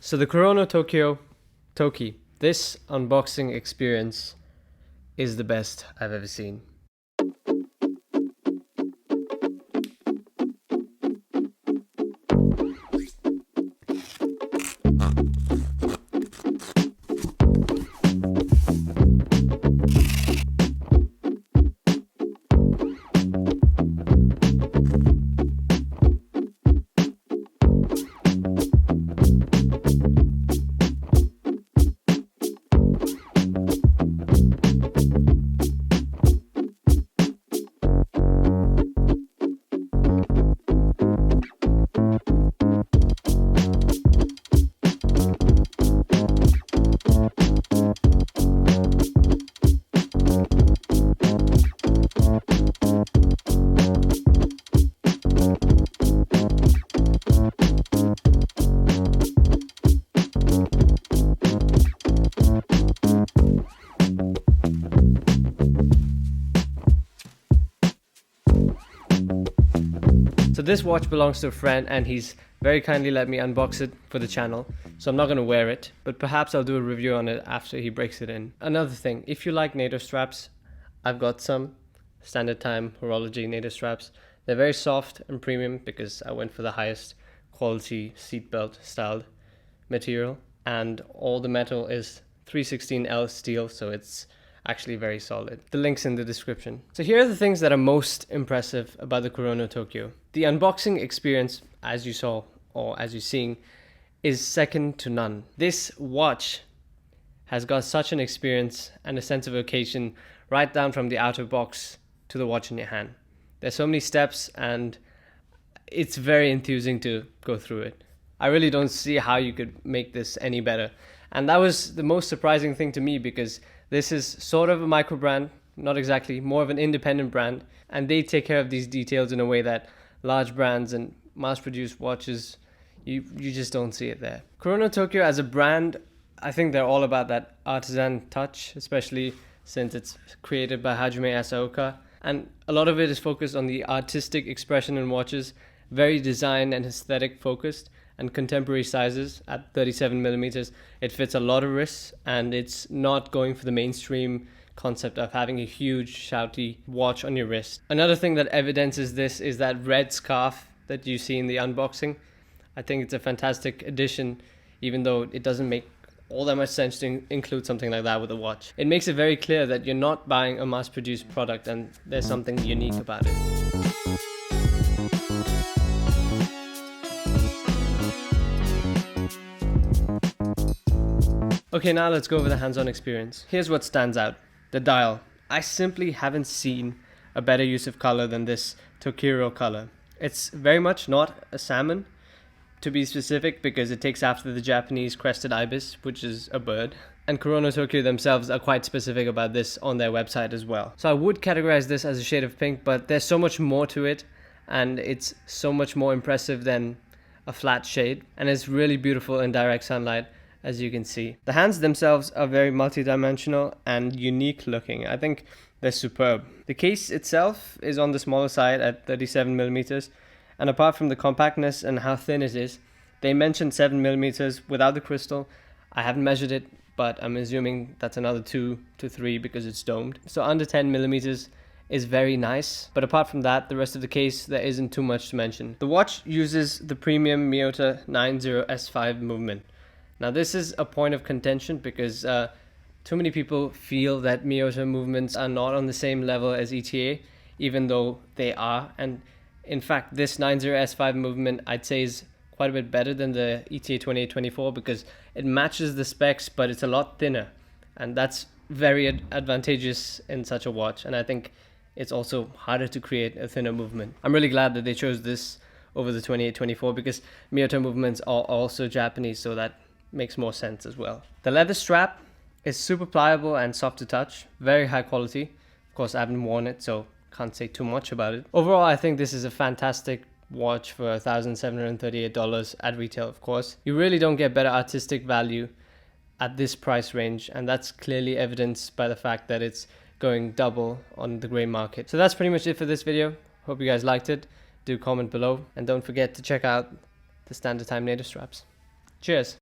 So the Kurono Toki, this unboxing experience is the best I've ever seen. So this watch belongs to a friend and he's very kindly let me unbox it for the channel. So I'm not going to wear it, but perhaps I'll do a review on it after he breaks it in. Another thing, if you like NATO straps, I've got some standard time horology NATO straps. They're very soft and premium because I went for the highest quality seatbelt styled material, and all the metal is 316L steel, so it's actually very solid. The link's in the description. So here are the things that are most impressive about the Kurono Toki. The unboxing experience, as you saw, or as you're seeing, is second to none. This watch has got such an experience and a sense of occasion right down from the outer box to the watch in your hand. There's so many steps and it's very enthusing to go through it. I really don't see how you could make this any better. And that was the most surprising thing to me, because this is sort of a micro brand, not exactly, more of an independent brand, and they take care of these details in a way that large brands and mass-produced watches, you just don't see it there. Kurono Toki as a brand, I think they're all about that artisan touch, especially since it's created by Hajime Asaoka, and a lot of it is focused on the artistic expression in watches, very design and aesthetic focused, and contemporary sizes at 37mm. It fits a lot of wrists, and it's not going for the mainstream concept of having a huge shouty watch on your wrist. Another thing that evidences this is that red scarf that you see in the unboxing. I think it's a fantastic addition, even though it doesn't make all that much sense to include something like that with a watch. It makes it very clear that you're not buying a mass-produced product and there's something unique about it. Okay, now let's go over the hands-on experience. Here's what stands out. The dial. I simply haven't seen a better use of color than this Tokiro color. It's very much not a salmon, to be specific, because it takes after the Japanese crested ibis, which is a bird. And Kurono Toki themselves are quite specific about this on their website as well. So I would categorize this as a shade of pink, but there's so much more to it, and it's so much more impressive than a flat shade, and it's really beautiful in direct sunlight, as you can see. The hands themselves are very multi-dimensional and unique looking. I think they're superb. The case itself is on the smaller side at 37mm, and apart from the compactness and how thin it is, they mentioned 7mm without the crystal. I haven't measured it, but I'm assuming that's another 2 to 3 because it's domed. So under 10mm is very nice, but apart from that, the rest of the case, there isn't too much to mention. The watch uses the premium Miyota 90S5 movement. Now this is a point of contention because too many people feel that Miyota movements are not on the same level as ETA, even though they are. And in fact, this 90S5 movement I'd say is quite a bit better than the ETA 2824 because it matches the specs, but it's a lot thinner. And that's very advantageous in such a watch. And I think it's also harder to create a thinner movement. I'm really glad that they chose this over the 2824 because Miyota movements are also Japanese, so that makes more sense as well. The leather strap is super pliable and soft to touch, very high quality. Of course, I haven't worn it, so can't say too much about it. Overall, I think this is a fantastic watch for $1,738 at retail, of course. You really don't get better artistic value at this price range, and that's clearly evidenced by the fact that it's going double on the gray market. So that's pretty much it for this video. Hope you guys liked it. Do comment below, and don't forget to check out the standard time NATO straps. Cheers.